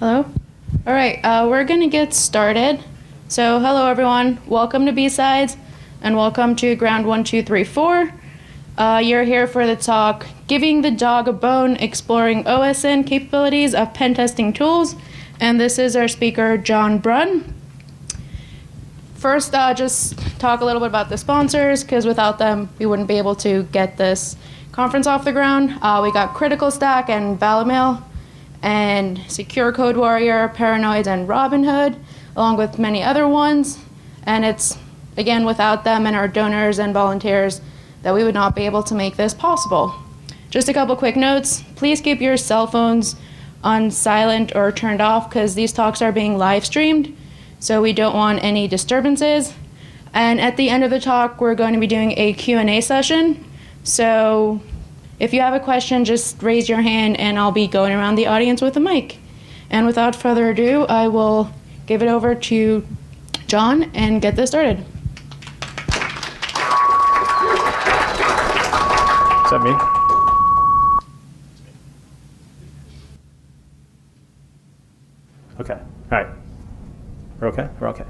Hello? All right, we're going to get started. So hello, everyone. Welcome to B-Sides, and welcome to Ground 1234. You're here for the talk, Giving the Dog a Bone, Exploring OSINT Capabilities of Pen Testing Tools. And this is our speaker, John Brunn. First, just talk a little bit about the sponsors, because without them, we wouldn't be able to get this conference off the ground. We got Critical Stack and Valamail, and Secure Code Warrior, Paranoids, and Robinhood, along with many other ones. And it's, again, without them and our donors and volunteers that we would not be able to make this possible. Just a couple quick notes. Please keep your cell phones on silent or turned off, because these talks are being live streamed, so we don't want any disturbances. And at the end of the talk, we're going to be doing a Q&A session. So if you have a question, just raise your hand and I'll be going around the audience with a mic. And without further ado, I will give it over to John and get this started. Is that me? Okay, all right. We're okay? We're okay.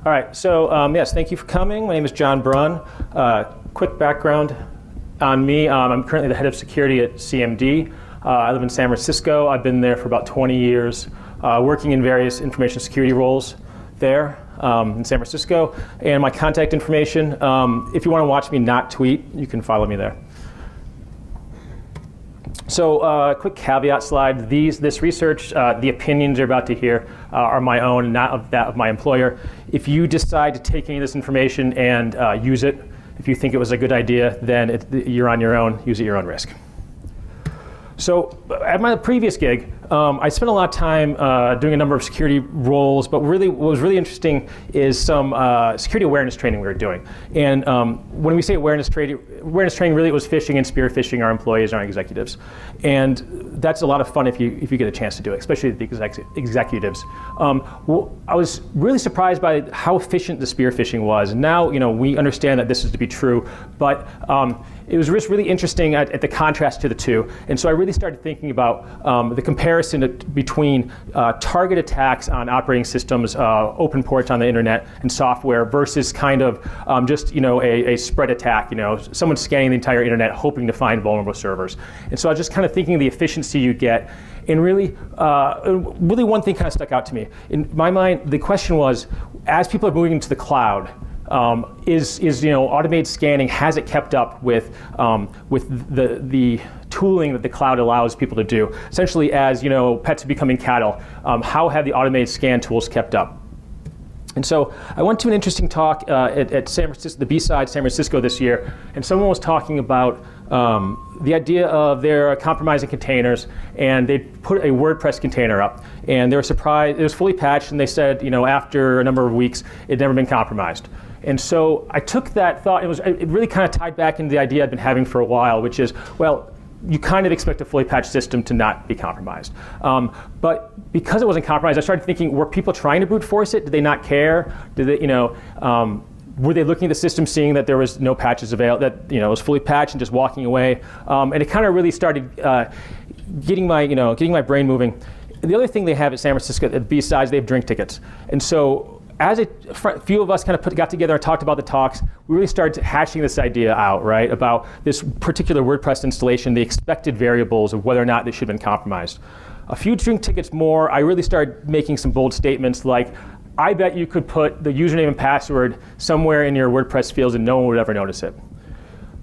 All right, so yes, thank you for coming. My name is John Brunn. Quick background on me. I'm currently the head of security at CMD. I live in San Francisco. I've been there for about 20 years, working in various information security roles there in San Francisco. And my contact information, if you want to watch me not tweet, you can follow me there. So quick caveat slide. This research, the opinions you're about to hear are my own, not of that of my employer. If you decide to take any of this information and use it, if you think it was a good idea, then you're on your own. Use it at your own risk. So at my previous gig, I spent a lot of time doing a number of security roles, but really what was really interesting is some security awareness training we were doing. And when we say awareness training really it was phishing and spear phishing our employees and our executives. And that's a lot of fun if you get a chance to do it, especially the executives. Well, I was really surprised by how efficient the spear phishing was. And now we understand that this is to be true, but it was just really interesting at the contrast to the two. And so I really started thinking about the comparison between target attacks on operating systems, open ports on the internet and software versus kind of just a spread attack, someone scanning the entire internet hoping to find vulnerable servers. And so I was just kind of thinking the efficiency you get. And really one thing kind of stuck out to me. In my mind, the question was, as people are moving to the cloud, is automated scanning, has it kept up with the tooling that the cloud allows people to do? Essentially, as pets are becoming cattle, how have the automated scan tools kept up? And so I went to an interesting talk at San Francisco, the B-Side San Francisco this year, and someone was talking about the idea of their compromising containers, and they put a WordPress container up, and they were surprised. It was fully patched, and they said, after a number of weeks, it had never been compromised. And so I took that thought, it really kind of tied back into the idea I'd been having for a while, which is, well, you kind of expect a fully patched system to not be compromised. But because it wasn't compromised, I started thinking, were people trying to brute force it? Did they not care? Did they, were they looking at the system, seeing that there was no patches available, that it was fully patched and just walking away? And it kind of really started getting my brain moving. And the other thing they have at San Francisco, at B-Sides, they have drink tickets. And so as a few of us kind of got together and talked about the talks, we really started hashing this idea out, right, about this particular WordPress installation, the expected variables of whether or not they should have been compromised. A few drink tickets more, I really started making some bold statements like, I bet you could put the username and password somewhere in your WordPress fields and no one would ever notice it.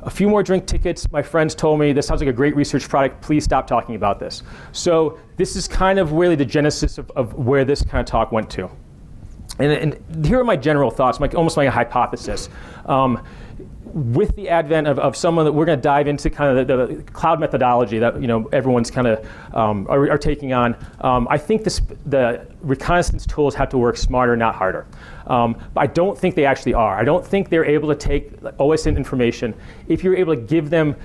A few more drink tickets, my friends told me, this sounds like a great research product, please stop talking about this. So this is kind of really the genesis of where this kind of talk went to. And here are my general thoughts, almost like a hypothesis. With the advent of someone that we're going to dive into kind of the cloud methodology that everyone's kind of are taking on, I think the reconnaissance tools have to work smarter, not harder. But I don't think they actually are. I don't think they're able to take OSINT information. If you're able to give them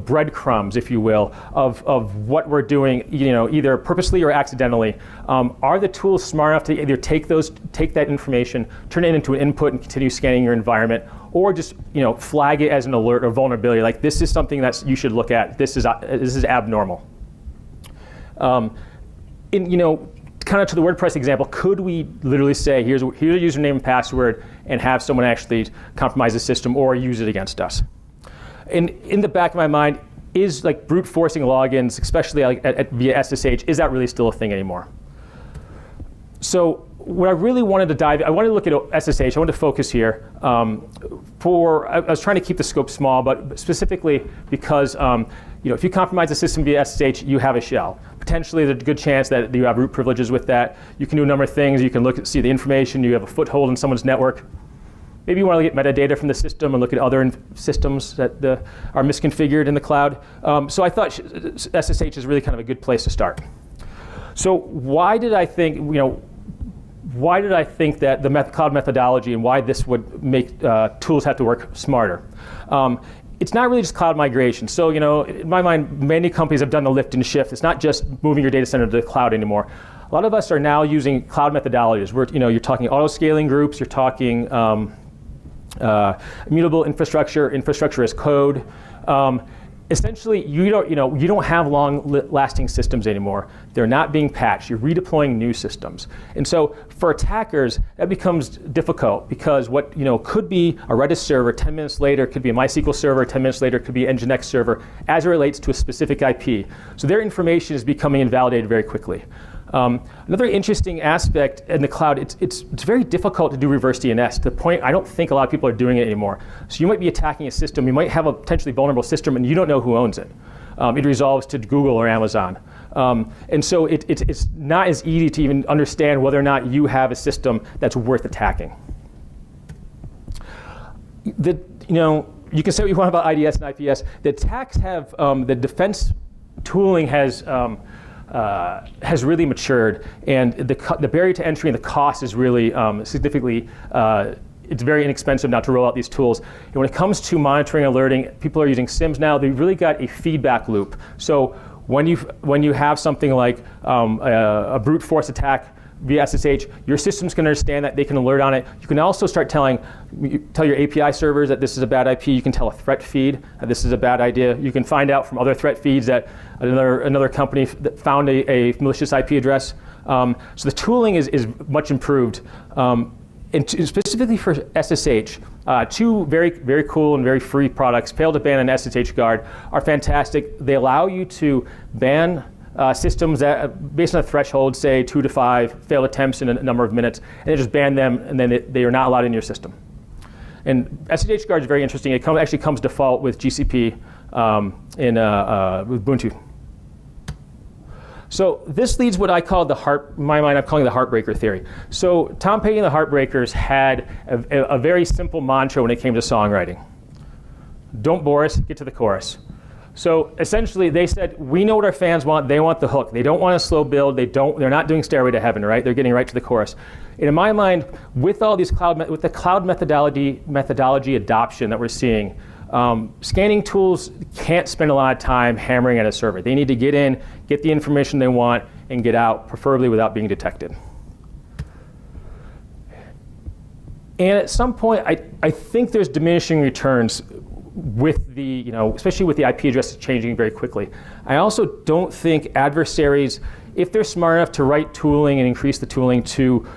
breadcrumbs, if you will, of what we're doing, either purposely or accidentally, are the tools smart enough to either take that information, turn it into an input and continue scanning your environment, or just flag it as an alert or vulnerability, like this is something that you should look at. This is abnormal. Kind kind of to the WordPress example, could we literally say, here's a username and password, and have someone actually compromise the system or use it against us? And in the back of my mind, is like brute forcing logins, especially like via SSH, is that really still a thing anymore? So what I really wanted to I wanted to look at SSH. I wanted to focus here. I was trying to keep the scope small, but specifically because if you compromise the system via SSH, you have a shell. Potentially, there's a good chance that you have root privileges with that. You can do a number of things. You can see the information. You have a foothold in someone's network. Maybe you want to get metadata from the system and look at other systems that are misconfigured in the cloud. So I thought SSH is really kind of a good place to start. So why did I think that the cloud methodology and why this would make tools have to work smarter? It's not really just cloud migration. So in my mind, many companies have done the lift and shift. It's not just moving your data center to the cloud anymore. A lot of us are now using cloud methodologies. You're talking auto-scaling groups. You're talking immutable infrastructure as code. Essentially, you don't have long-lasting systems anymore. They're not being patched. You're redeploying new systems, and so for attackers, that becomes difficult because what could be a Redis server 10 minutes later could be a MySQL server 10 minutes later could be an Nginx server as it relates to a specific IP. So their information is becoming invalidated very quickly. Another interesting aspect in the cloud, it's very difficult to do reverse DNS to the point I don't think a lot of people are doing it anymore. So you might be attacking a system, you might have a potentially vulnerable system and you don't know who owns it. It resolves to Google or Amazon. And so it's not as easy to even understand whether or not you have a system that's worth attacking. You can say what you want about IDS and IPS. The attacks have, the defense tooling has really matured, and the barrier to entry and the cost is really significantly. It's very inexpensive now to roll out these tools. And when it comes to monitoring and alerting, people are using SIMs now. They've really got a feedback loop. So when you have something like a brute force attack via SSH, your systems can understand that. They can alert on it. You can also start tell your API servers that this is a bad IP. You can tell a threat feed that this is a bad idea. You can find out from other threat feeds that another company that found a malicious IP address. So the tooling is much improved. And specifically for SSH, two very, very cool and very free products, Fail to Ban and SSH Guard, are fantastic. They allow you to ban systems that, based on a threshold, say 2 to 5 failed attempts in a number of minutes, and they just ban them, and then they are not allowed in your system. And SSH Guard is very interesting. It actually comes default with GCP with Ubuntu. So this leads what I call in my mind, I'm calling the Heartbreaker Theory. So Tom Petty and the Heartbreakers had a very simple mantra when it came to songwriting. Don't bore us, get to the chorus. So essentially, they said, we know what our fans want. They want the hook. They don't want a slow build. They're not doing Stairway to Heaven, right? They're getting right to the chorus. And in my mind, with all these with the cloud methodology adoption that we're seeing, scanning tools can't spend a lot of time hammering at a server. They need to get in, get the information they want, and get out, preferably without being detected. And at some point, I think there's diminishing returns with especially with the IP addresses changing very quickly. I also don't think adversaries, if they're smart enough to write tooling and increase the tooling to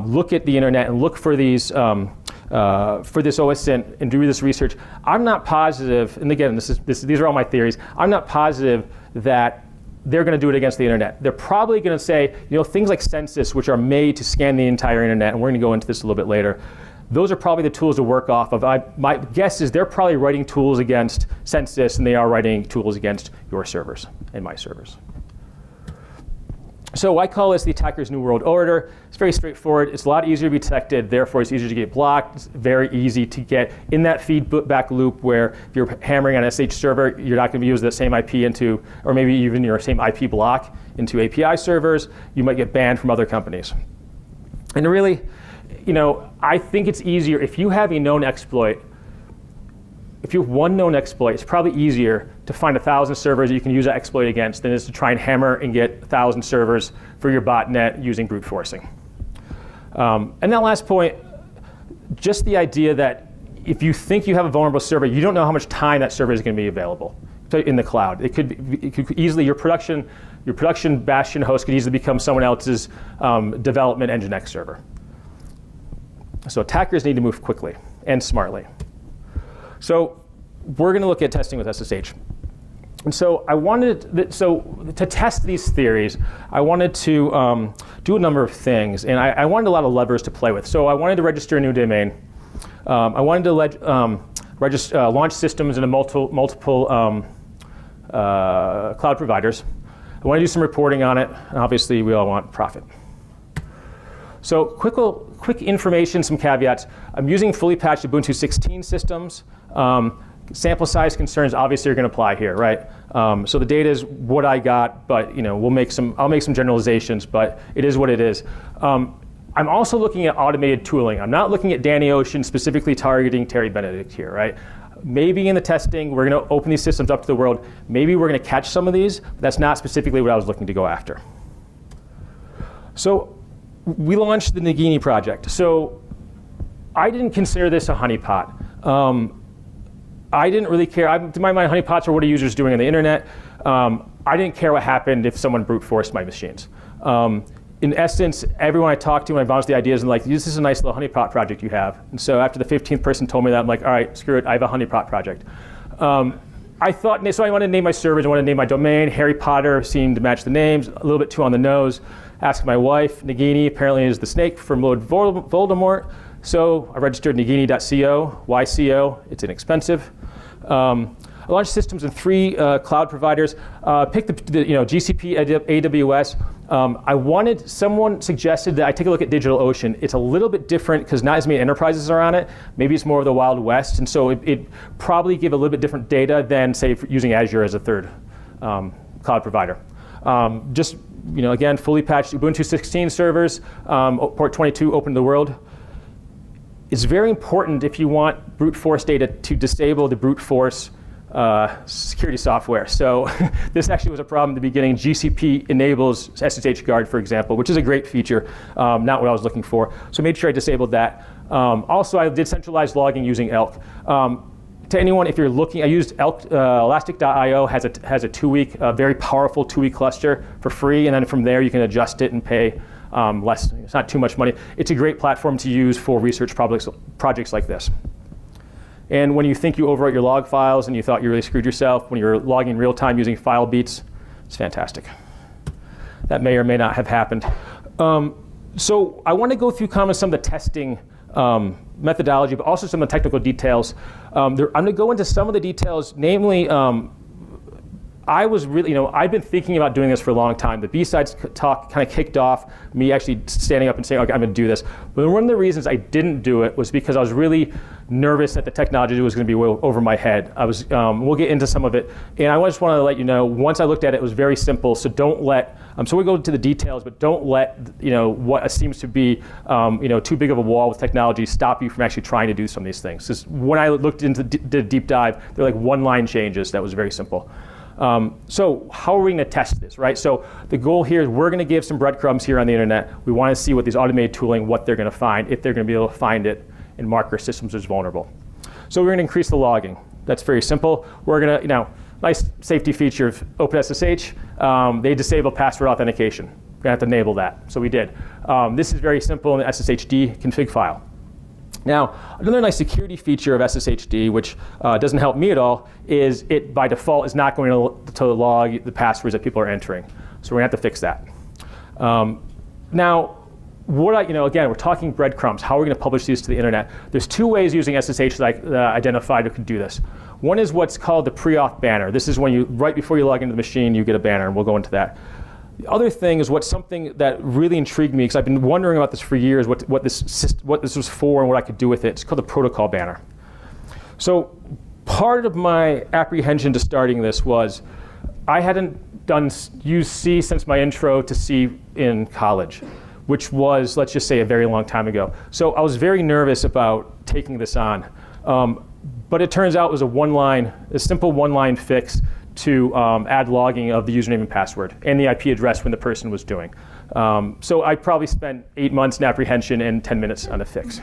look at the internet and look for these for this OSINT and do this research, I'm not positive. And again, these are all my theories. I'm not positive that they're going to do it against the internet. They're probably going to say, things like Census, which are made to scan the entire internet, and we're going to go into this a little bit later. Those are probably the tools to work off of. My guess is they're probably writing tools against Census, and they are writing tools against your servers and my servers. So I call this the attacker's new world order. It's very straightforward. It's a lot easier to be detected. Therefore, it's easier to get blocked. It's very easy to get in that feedback loop where if you're hammering on an SSH server, you're not going to be using the same IP into, or maybe even your same IP block into API servers. You might get banned from other companies. And really, I think it's easier if you have a known exploit. If you have one known exploit, it's probably easier to find 1,000 servers that you can use that exploit against than it is to try and hammer and get 1,000 servers for your botnet using brute forcing. And that last point, just the idea that if you think you have a vulnerable server, you don't know how much time that server is going to be available in the cloud. It could easily, your production Your production bastion host could easily become someone else's development Nginx server. So attackers need to move quickly and smartly. So we're going to look at testing with SSH. And so to test these theories, I wanted to do a number of things, and I wanted a lot of levers to play with. So I wanted to register a new domain. I wanted to launch systems into multiple cloud providers. I want to do some reporting on it, and obviously we all want profit. So quick information, some caveats. I'm using fully patched Ubuntu 16 systems. Sample size concerns obviously are going to apply here, right? So the data is what I got, but I'll make some generalizations, but it is what it is. I'm also looking at automated tooling. I'm not looking at Danny Ocean specifically targeting Terry Benedict here, right? Maybe in the testing, we're going to open these systems up to the world. Maybe we're going to catch some of these, but that's not specifically what I was looking to go after. So we launched the Nagini project. So I didn't consider this a honeypot. I didn't really care. To my mind, honeypots are what a user's doing on the internet. I didn't care what happened if someone brute forced my machines. In essence, everyone I talked to when I bounced the ideas and like, this is a nice little honeypot project you have. And so after the 15th person told me that, I'm like, all right, screw it, I have a honeypot project. I thought, so I wanted to name my servers, I wanted to name my domain. Harry Potter seemed to match the names, a little bit too on the nose. Asked my wife, Nagini apparently is the snake from Lord Voldemort. So I registered nagini.co. Why CO? It's inexpensive. I launched systems in 3 cloud providers. Picked the GCP, AWS. Someone suggested that I take a look at DigitalOcean. It's a little bit different because not as many enterprises are on it. Maybe it's more of the Wild West, and so it probably give a little bit different data than say using Azure as a third cloud provider. Again, fully patched Ubuntu 16 servers, port 22 open to the world. It's very important if you want brute force data to disable the brute force security software. So this actually was a problem at the beginning. GCP enables SSH guard, for example, which is a great feature, not what I was looking for. So I made sure I disabled that. Also, I did centralized logging using Elk. To anyone, if you're looking, I used Elk, Elastic.io has a 2-week, very powerful 2-week cluster for free, and then from there you can adjust it and pay less. It's not too much money. It's a great platform to use for research projects like this. And when you think you overwrite your log files and you thought you really screwed yourself, when you're logging real time using file beats, it's fantastic. That may or may not have happened. So I want to go through some of the testing methodology, but also some of the technical details. I'm going to go into some of the details, namely, I was really, I've been thinking about doing this for a long time. The B-Sides talk kind of kicked off me actually standing up and saying, okay, I'm going to do this. But one of the reasons I didn't do it was because I was really nervous that the technology was going to be over my head. We'll get into some of it. And I just want to let you know, once I looked at it, it was very simple. So don't let, so we go into the details, but don't let, what seems to be, too big of a wall with technology stop you from actually trying to do some of these things. Because when I looked into the deep dive, they're like one-line changes that was very simple. So how are we going to test this, right? So the goal here is we're going to give some breadcrumbs here on the internet. We want to see what these automated tooling, what they're going to find, if they're going to be able to find it and mark our systems as vulnerable. So we're going to increase the logging. That's very simple. We're going to, nice safety feature of OpenSSH. They disable password authentication. We're going to have to enable that. So we did. This is very simple in the SSHD config file. Now, another nice security feature of SSHD, which doesn't help me at all, is it by default is not going to log the passwords that people are entering. So we're going to have to fix that. Now, again, we're talking breadcrumbs. How are we going to publish these to the internet? There's 2 ways using SSH that I identified who could do this. One is what's called the pre-auth banner. This is when right before you log into the machine, you get a banner, and we'll go into that. The other thing is something that really intrigued me, because I've been wondering about this for years, what this was for and what I could do with it. It's called the protocol banner. So part of my apprehension to starting this was I hadn't used C since my intro to C in college, which was, let's just say, a very long time ago. So I was very nervous about taking this on. But it turns out it was a simple one-line fix to add logging of the username and password and the IP address when the person was doing. So I probably spent 8 months in apprehension and 10 minutes on a fix.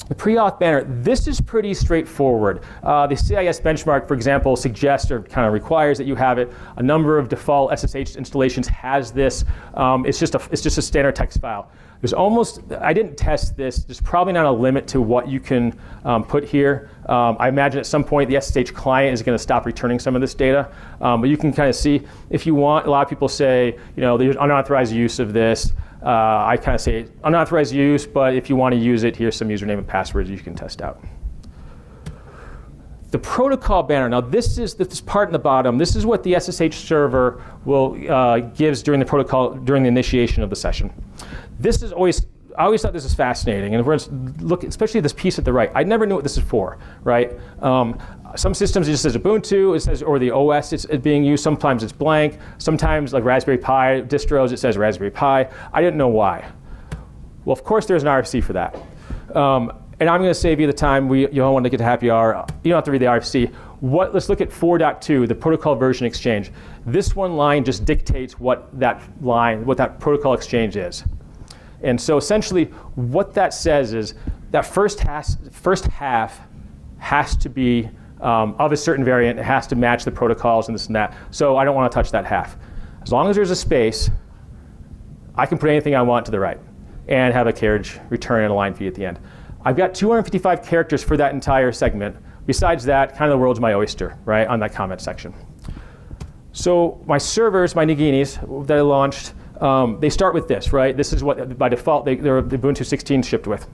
The pre-auth banner, this is pretty straightforward. The CIS benchmark, for example, suggests or kind of requires that you have it. A number of default SSH installations has this. It's just a standard text file. There's almost, I didn't test this, there's probably not a limit to what you can put here. I imagine at some point the SSH client is going to stop returning some of this data. But you can kind of see, if you want, a lot of people say, there's unauthorized use of this. I kind of say unauthorized use, but if you want to use it, here's some username and passwords you can test out. The protocol banner, now this part in the bottom, this is what the SSH server gives during the initiation of the session. I always thought this was fascinating, and look, especially this piece at the right. I never knew what this is for, right? Some systems it just says Ubuntu, it says, or the OS it's being used. Sometimes it's blank. Sometimes, like Raspberry Pi distros, it says Raspberry Pi. I didn't know why. Well, of course, there's an RFC for that. And I'm going to save you the time. You don't want to get to happy hour. You don't have to read the RFC. Let's look at 4.2, the protocol version exchange. This one line just dictates what that protocol exchange is. And so essentially, what that says is that first half has to be of a certain variant. It has to match the protocols and this and that. So I don't want to touch that half. As long as there's a space, I can put anything I want to the right and have a carriage return and a line feed at the end. I've got 255 characters for that entire segment. Besides that, kind of the world's my oyster, right, on that comment section. So my servers, my Naginis that I launched, they start with this, right? This is what, by default, they're the Ubuntu 16 shipped with.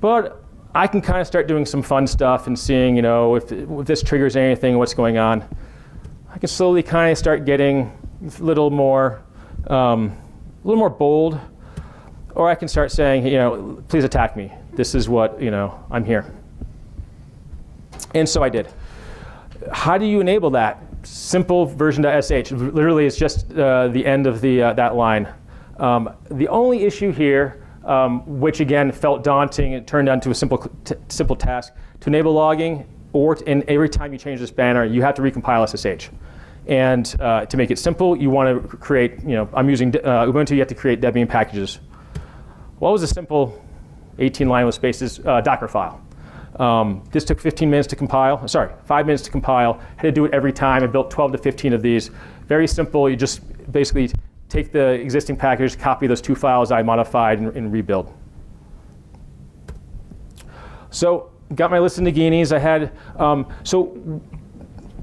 But I can kind of start doing some fun stuff and seeing, if this triggers anything, what's going on. I can slowly kind of start getting a little more bold, or I can start saying, please attack me. This is what, I'm here. And so I did. How do you enable that? Simple version.sh. Literally, it's just the end of that line. The only issue here, which again felt daunting, it turned into a simple task. To enable logging, and every time you change this banner, you have to recompile SSH. And to make it simple, you want to create, I'm using Ubuntu, you have to create Debian packages. What was a simple 18-line with spaces? Dockerfile. This took 15 minutes to compile. 5 minutes to compile. Had to do it every time. I built 12 to 15 of these. Very simple. You just basically take the existing package, copy those 2 files I modified, and rebuild. So got my list of Naginis. I had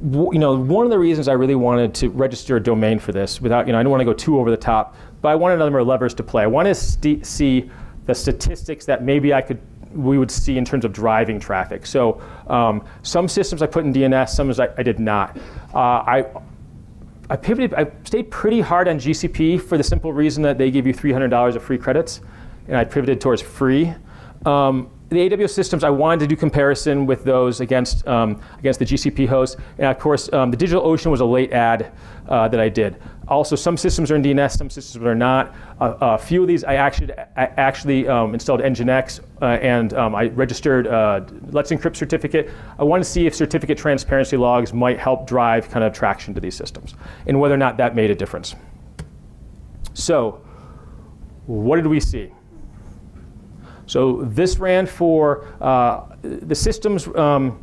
one of the reasons I really wanted to register a domain for this, without I don't want to go too over the top, but I wanted other levers to play. I want to see the statistics that maybe we would see in terms of driving traffic. So some systems I put in DNS, some I did not. I pivoted. I stayed pretty hard on GCP for the simple reason that they give you $300 of free credits, and I pivoted towards free. The AWS systems, I wanted to do comparison with those against the GCP hosts, and of course, the DigitalOcean was a late add that I did. Also, some systems are in DNS, some systems are not. A few of these I actually installed Nginx, and I registered Let's Encrypt certificate. I wanted to see if certificate transparency logs might help drive kind of traction to these systems, and whether or not that made a difference. So, what did we see? So this ran for, the systems ran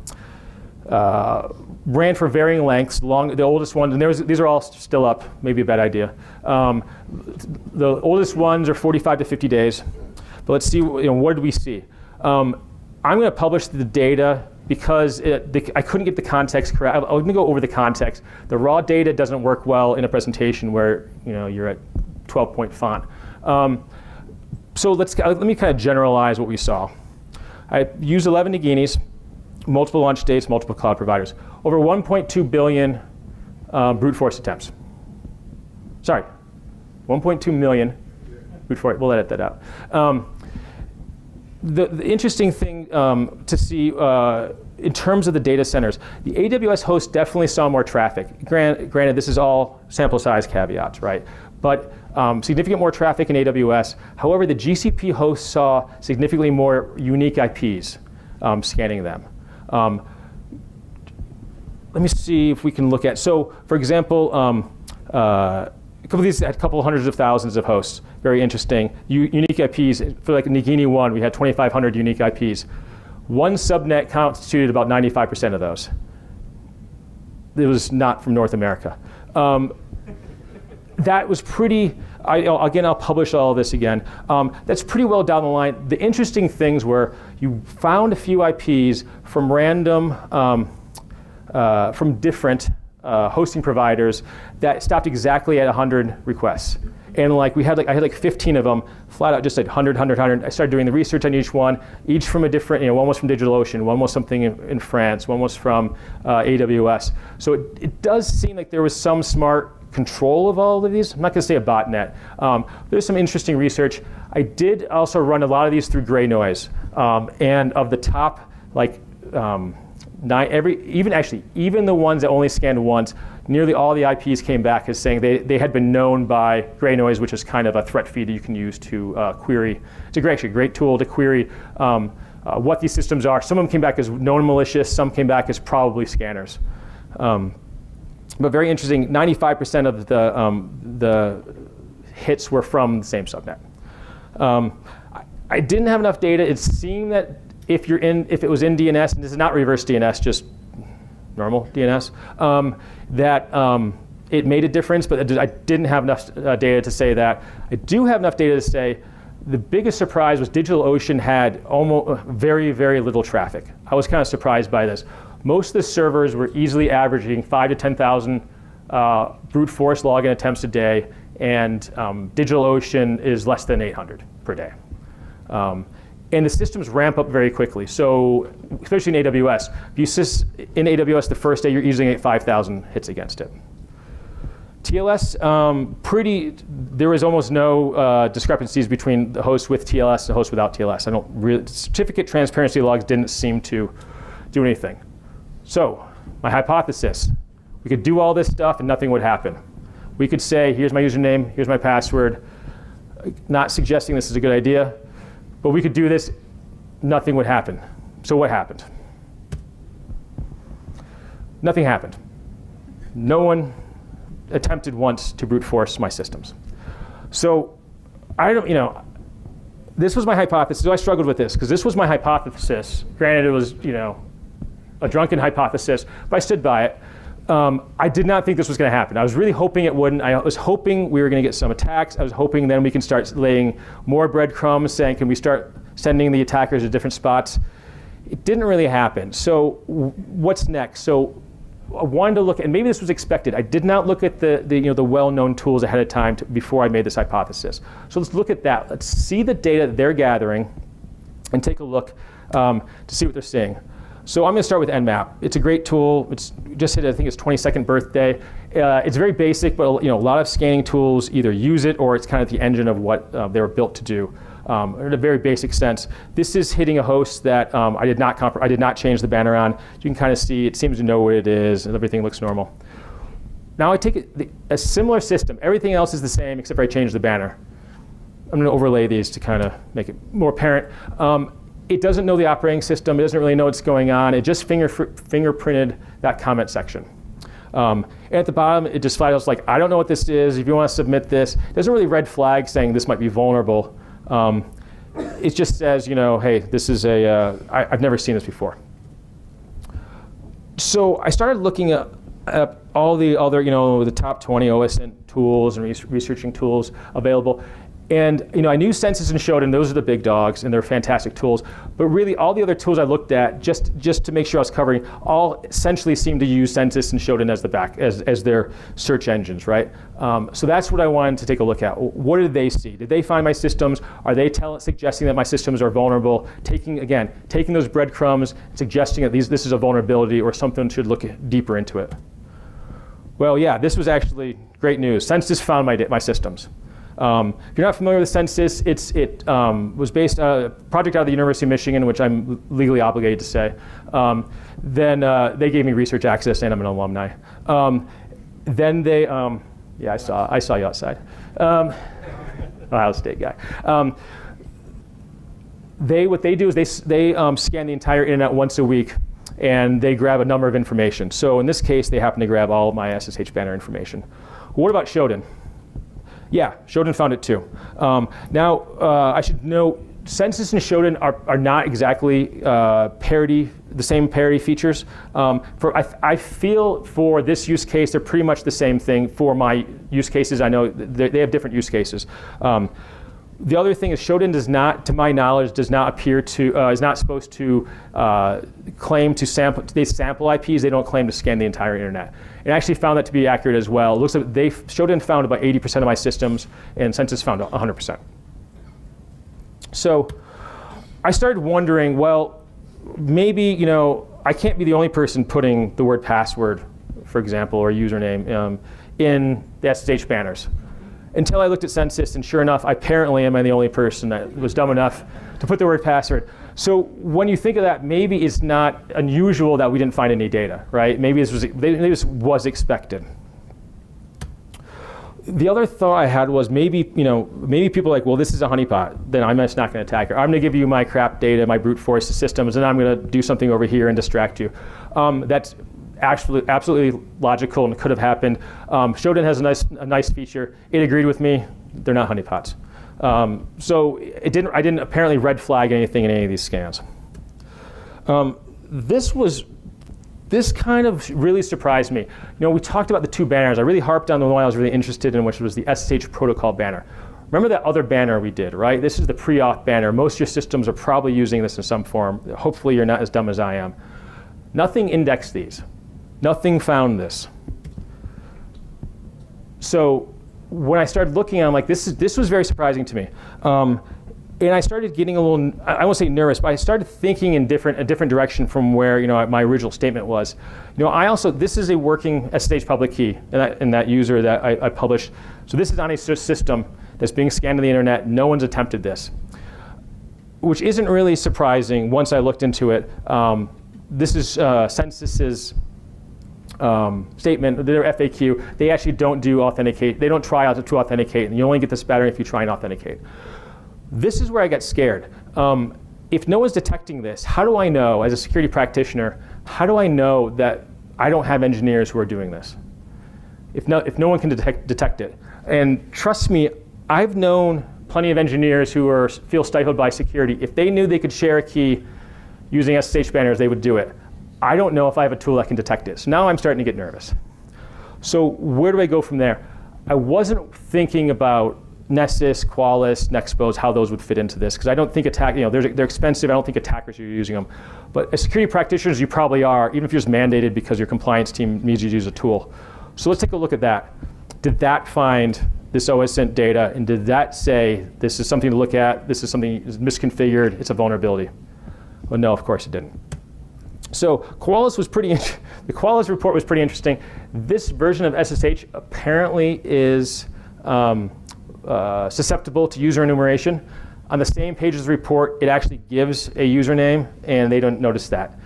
for varying lengths. The oldest ones, and these are all still up, maybe a bad idea. The oldest ones are 45 to 50 days. But let's see, what did we see? I'm going to publish the data because I couldn't get the context correct. I'm going to go over the context. The raw data doesn't work well in a presentation where you're at 12-point font. So let me kind of generalize what we saw. I used 11 Naginis, multiple launch dates, multiple cloud providers. Over 1.2 billion brute force attempts. 1.2 million brute force. We'll edit that out. The interesting thing to see in terms of the data centers, the AWS host definitely saw more traffic. Granted, this is all sample size caveats, right? But significant more traffic in AWS. However, the GCP host saw significantly more unique IPs scanning them. Let me see if we can look at, so for example, a couple of these had a couple hundreds of thousands of hosts. Very interesting. Unique IPs, for like Nagini 1, we had 2,500 unique IPs. One subnet constituted about 95% of those. It was not from North America. That was pretty, again, I'll publish all of this again. That's pretty well down the line. The interesting things were you found a few IPs from random, from different hosting providers that stopped exactly at 100 requests. And like I had like 15 of them, flat out just like 100, 100, 100. I started doing the research on each one, each from a different, one was from DigitalOcean, one was something in France, one was from AWS. So it does seem like there was some smart control of all of these. I'm not going to say a botnet. There's some interesting research. I did also run a lot of these through gray noise. And of the top, like even the ones that only scanned once, nearly all the IPs came back as saying they had been known by gray noise, which is kind of a threat feed that you can use to query. It's actually a great tool to query what these systems are. Some of them came back as known malicious, some came back as probably scanners. But very interesting, 95% of the hits were from the same subnet. I didn't have enough data. It seemed that if it was in DNS, and this is not reverse DNS, just normal DNS, that it made a difference, but I didn't have enough data to say that. I do have enough data to say the biggest surprise was DigitalOcean had almost very, very little traffic. I was kind of surprised by this. Most of the servers were easily averaging 5,000 to 10,000 brute force login attempts a day, and DigitalOcean is less than 800 per day. And the systems ramp up very quickly. So, especially in AWS, in AWS the first day you're easily getting 5,000 hits against it. TLS, there was almost no discrepancies between the hosts with TLS and the hosts without TLS. Certificate transparency logs didn't seem to do anything. So, my hypothesis, we could do all this stuff and nothing would happen. We could say, here's my username, here's my password, not suggesting this is a good idea, but we could do this, nothing would happen. So what happened? Nothing happened. No one attempted once to brute force my systems. So this was my hypothesis. So I struggled with this because this was my hypothesis. Granted, it was, a drunken hypothesis, but I stood by it. I did not think this was going to happen. I was really hoping it wouldn't. I was hoping we were going to get some attacks. I was hoping then we can start laying more breadcrumbs, saying, can we start sending the attackers to different spots? It didn't really happen. So what's next? So I wanted to look, and maybe this was expected. I did not look at the well-known tools ahead of time before I made this hypothesis. So let's look at that. Let's see the data that they're gathering and take a look to see what they're seeing. So I'm going to start with Nmap. It's a great tool. It's just hit, I think, its 22nd birthday. It's very basic, but a lot of scanning tools either use it or it's kind of the engine of what they were built to do. In a very basic sense, this is hitting a host that I did not change the banner on. You can kind of see it seems to know what it is, and everything looks normal. Now I take a similar system. Everything else is the same except for I changed the banner. I'm going to overlay these to kind of make it more apparent. It doesn't know the operating system. It doesn't really know what's going on. It just fingerprinted that comment section. And at the bottom, it just flags like, I don't know what this is. If you want to submit this, it doesn't really red flag saying this might be vulnerable. It just says, hey, this is I've never seen this before. So I started looking at all the other, the top 20 OSINT tools and researching tools available. And I knew Census and Shodan, those are the big dogs, and they're fantastic tools. But really, all the other tools I looked at, just to make sure I was covering, all essentially seem to use Census and Shodan as their search engines, right? So that's what I wanted to take a look at. What did they see? Did they find my systems? Are they suggesting that my systems are vulnerable? Taking those breadcrumbs, suggesting that this is a vulnerability or something should look deeper into it. Well, yeah, this was actually great news. Census found my systems. If you're not familiar with Census, it was based on a project out of the University of Michigan, which I'm legally obligated to say. Then they gave me research access, and I'm an alumni. Then they, I saw you outside. Ohio State guy. What they do is they scan the entire internet once a week, and they grab a number of information. So in this case, they happen to grab all of my SSH banner information. What about Shodan? Yeah, Shodan found it too. Now, I should note, Census and Shodan are not exactly the same parity features. I feel for this use case, they're pretty much the same thing. For my use cases, I know they have different use cases. The other thing is Shodan does not, to my knowledge, does not appear to, is not supposed to claim to sample, they sample IPs, they don't claim to scan the entire internet. And I actually found that to be accurate as well. It looks like Shodan found about 80% of my systems, and Census found 100%. So I started wondering, well, maybe, I can't be the only person putting the word password, for example, or username in the SSH banners. Until I looked at Census, and sure enough, apparently am I the only person that was dumb enough to put the word password. So when you think of that, maybe it's not unusual that we didn't find any data, right? Maybe this was expected. The other thought I had was maybe people are like, well, this is a honeypot, then I'm just not going to attack her. I'm going to give you my crap data, my brute force systems, and I'm going to do something over here and distract you. That's actually absolutely logical and could have happened. Shodan has a nice feature. It agreed with me. They're not honeypots. So I didn't apparently red flag anything in any of these scans. This kind of really surprised me. We talked about the two banners. I really harped on the one I was really interested in, which was the SSH protocol banner. Remember that other banner we did, right? This is the pre-auth banner. Most of your systems are probably using this in some form. Hopefully you're not as dumb as I am. Nothing indexed these. Nothing found this. So when I started looking, I'm like, this was very surprising to me. And I started getting a little, I won't say nervous, but I started thinking in a different direction from where my original statement was. This is a working SSH public key in that user that I published. So this is on a system that's being scanned on the internet. No one's attempted this, which isn't really surprising once I looked into it. This is Census's statement, their FAQ. They actually don't do authenticate. They don't try out to authenticate, and you only get this better if you try and authenticate. This is where I get scared. If no one's detecting this, how do I know, as a security practitioner, how do I know that I don't have engineers who are doing this? If no one can detect it. And trust me, I've known plenty of engineers who feel stifled by security. If they knew they could share a key using SSH banners, they would do it. I don't know if I have a tool that can detect it. So now I'm starting to get nervous. So where do I go from there? I wasn't thinking about Nessus, Koalas, Nexpose, how those would fit into this, because I don't think they're expensive. I don't think attackers are using them. But as security practitioners, you probably are, even if you're just mandated because your compliance team needs you to use a tool. So let's take a look at that. Did that find this OSINT data, and did that say this is something to look at, this is something is misconfigured, it's a vulnerability? Well, no, of course it didn't. So Koalas was the Koalas report was pretty interesting. This version of SSH apparently is susceptible to user enumeration. On the same page as the report, it actually gives a username, and they don't notice that.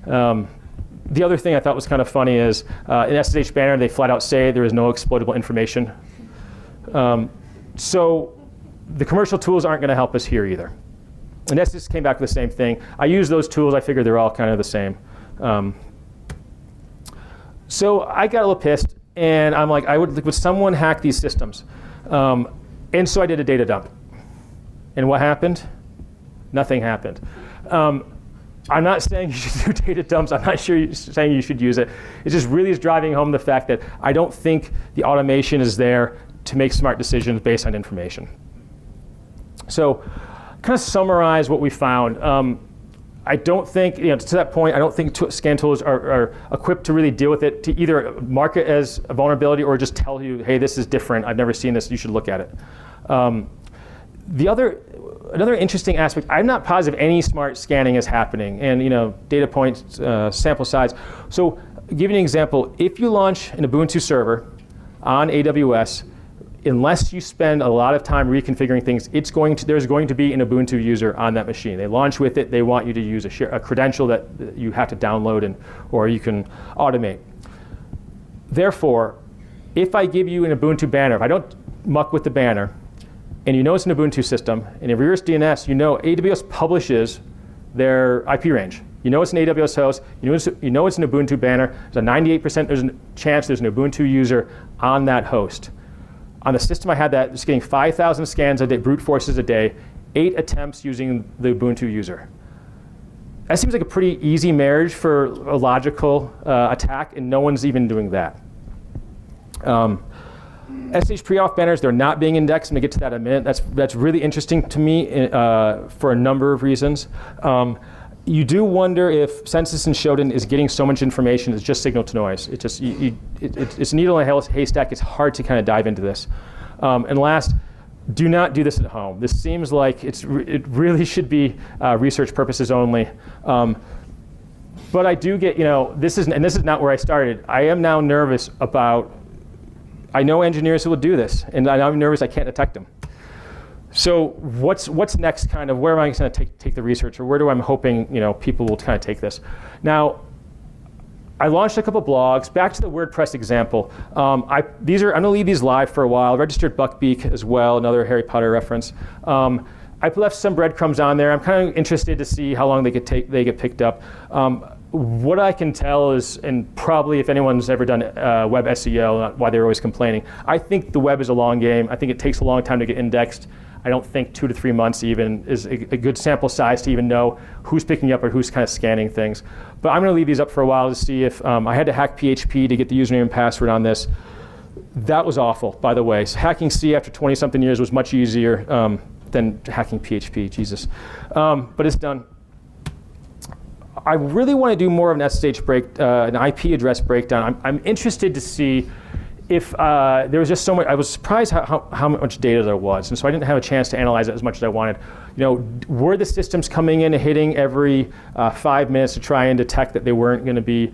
The other thing I thought was kind of funny is in SSH banner, they flat out say there is no exploitable information. So the commercial tools aren't going to help us here either. And Nessus came back with the same thing. I use those tools. I figured they're all kind of the same. So I got a little pissed, and I'm like, would someone hack these systems? And so I did a data dump. And what happened? Nothing happened. I'm not saying you should do data dumps. I'm not saying you should use it. It just really is driving home the fact that I don't think the automation is there to make smart decisions based on information. So kind of summarize what we found. I don't think, to that point, I don't think scan tools are equipped to really deal with it, to either mark it as a vulnerability or just tell you, hey, this is different. I've never seen this. You should look at it. Another interesting aspect, I'm not positive any smart scanning is happening, and data points, sample size. So give you an example. If you launch an Ubuntu server on AWS, unless you spend a lot of time reconfiguring things, there's going to be an Ubuntu user on that machine. They launch with it. They want you to use a credential that you have to download or you can automate. Therefore, if I give you an Ubuntu banner, if I don't muck with the banner, and you know it's an Ubuntu system, and in reverse DNS, AWS publishes their IP range. You know it's an AWS host. You know it's an Ubuntu banner. There's a 98% chance there's an Ubuntu user on that host. On the system I had that was getting 5,000 scans a day, brute forces a day, 8 attempts using the Ubuntu user. That seems like a pretty easy marriage for a logical attack, and no one's even doing that. SSH pre-auth banners, they're not being indexed. I'm going to get to that in a minute. That's really interesting to me for a number of reasons. You do wonder if Census and Shodan is getting so much information, it's just signal to noise. It's just, it's a needle in a haystack. It's hard to kind of dive into this. And last, do not do this at home. This seems like it really should be research purposes only. But I do get, this is not where I started. I am now nervous about, I know engineers who will do this, and I'm nervous I can't detect them. So what's next, kind of, where am I going to take the research, or where do I'm hoping people will kind of take this? Now, I launched a couple blogs. Back to the WordPress example. I'm going to leave these live for a while. I registered Buckbeak as well, another Harry Potter reference. I left some breadcrumbs on there. I'm kind of interested to see how long they get picked up. What I can tell is, and probably if anyone's ever done web SEO, why they're always complaining, I think the web is a long game. I think it takes a long time to get indexed. I don't think 2 to 3 months even is a good sample size to even know who's picking up or who's kind of scanning things. But I'm going to leave these up for a while to see if I had to hack PHP to get the username and password on this. That was awful, by the way. So hacking C after 20-something years was much easier than hacking PHP, Jesus. But it's done. I really want to do more of an SSH break, an IP address breakdown. I'm interested to see if there was just so much. I was surprised how much data there was, and so I didn't have a chance to analyze it as much as I wanted. Were the systems coming in and hitting every 5 minutes to try and detect that they weren't going to be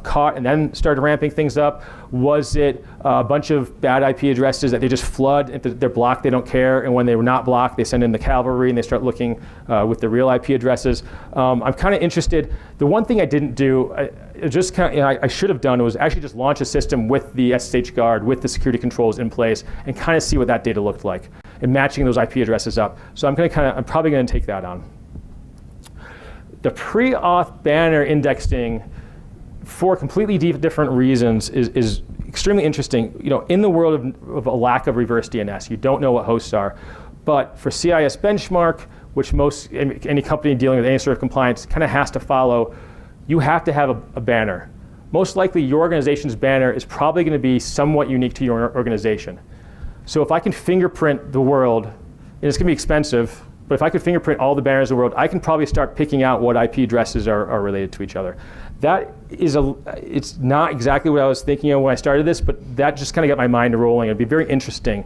caught, and then started ramping things up? Was it a bunch of bad IP addresses that they just flood? If they're blocked, they don't care, and when they were not blocked, they send in the cavalry and they start looking with the real IP addresses. I'm kind of interested. The one thing I didn't do, I should have done, was actually just launch a system with the SSH guard, with the security controls in place, and kind of see what that data looked like, and matching those IP addresses up. So I'm probably going to take that on. The pre-auth banner indexing, for completely different reasons, is extremely interesting. In the world of a lack of reverse DNS, you don't know what hosts are. But for CIS benchmark, which any company dealing with any sort of compliance kind of has to follow, you have to have a banner. Most likely, your organization's banner is probably going to be somewhat unique to your organization. So if I can fingerprint the world, and it's going to be expensive, but if I could fingerprint all the banners in the world, I can probably start picking out what IP addresses are related to each other. It's not exactly what I was thinking of when I started this, but that just kind of got my mind rolling. It'd be very interesting.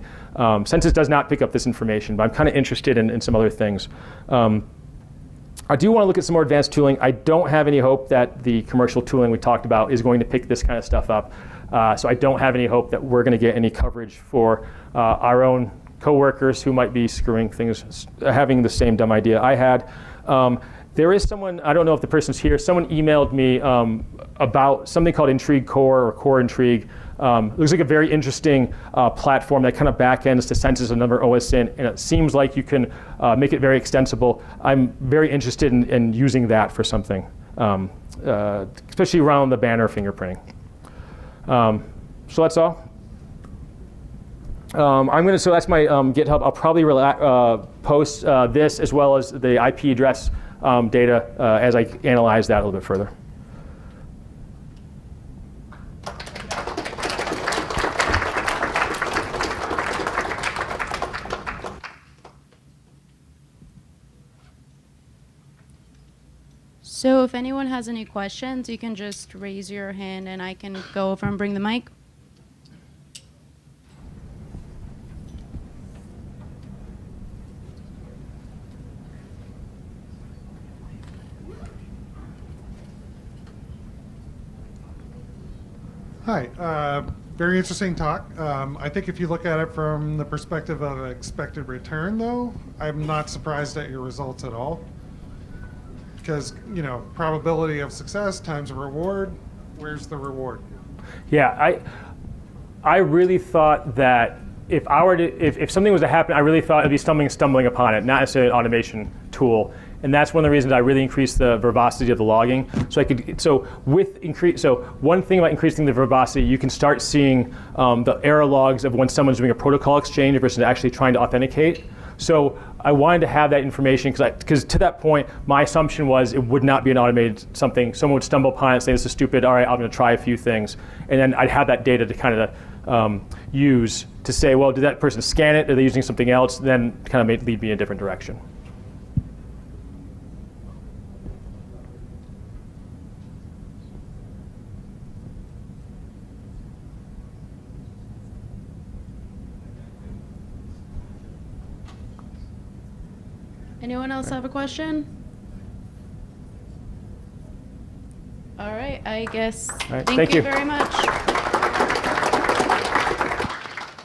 Census does not pick up this information, but I'm kind of interested in some other things. I do want to look at some more advanced tooling. I don't have any hope that the commercial tooling we talked about is going to pick this kind of stuff up. So I don't have any hope that we're going to get any coverage for our own coworkers who might be screwing things, having the same dumb idea I had. There is someone, I don't know if the person's here, someone emailed me about something called Intrigue Core or Core Intrigue. Looks like a very interesting platform that kind of backends to Census and another OSINT, and it seems like you can make it very extensible. I'm very interested in using that for something, especially around the banner fingerprinting. So that's all. So that's my GitHub. I'll probably post this as well as the IP address data as I analyze that a little bit further. So if anyone has any questions, you can just raise your hand and I can go over and bring the mic. Hi, very interesting talk. I think if you look at it from the perspective of expected return, though, I'm not surprised at your results at all. Because, probability of success times a reward, where's the reward? Yeah, I really thought that if something was to happen, I really thought it'd be stumbling upon it, not necessarily an automation tool. And that's one of the reasons I really increased the verbosity of the logging. So one thing about increasing the verbosity, you can start seeing the error logs of when someone's doing a protocol exchange versus actually trying to authenticate. So I wanted to have that information because to that point, my assumption was it would not be an automated something. Someone would stumble upon it and say, this is stupid. All right, I'm going to try a few things. And then I'd have that data to kind of use to say, well, did that person scan it? Are they using something else? Then kind of lead me in a different direction. Anyone else have a question? All right, I guess. All right, thank you you very much.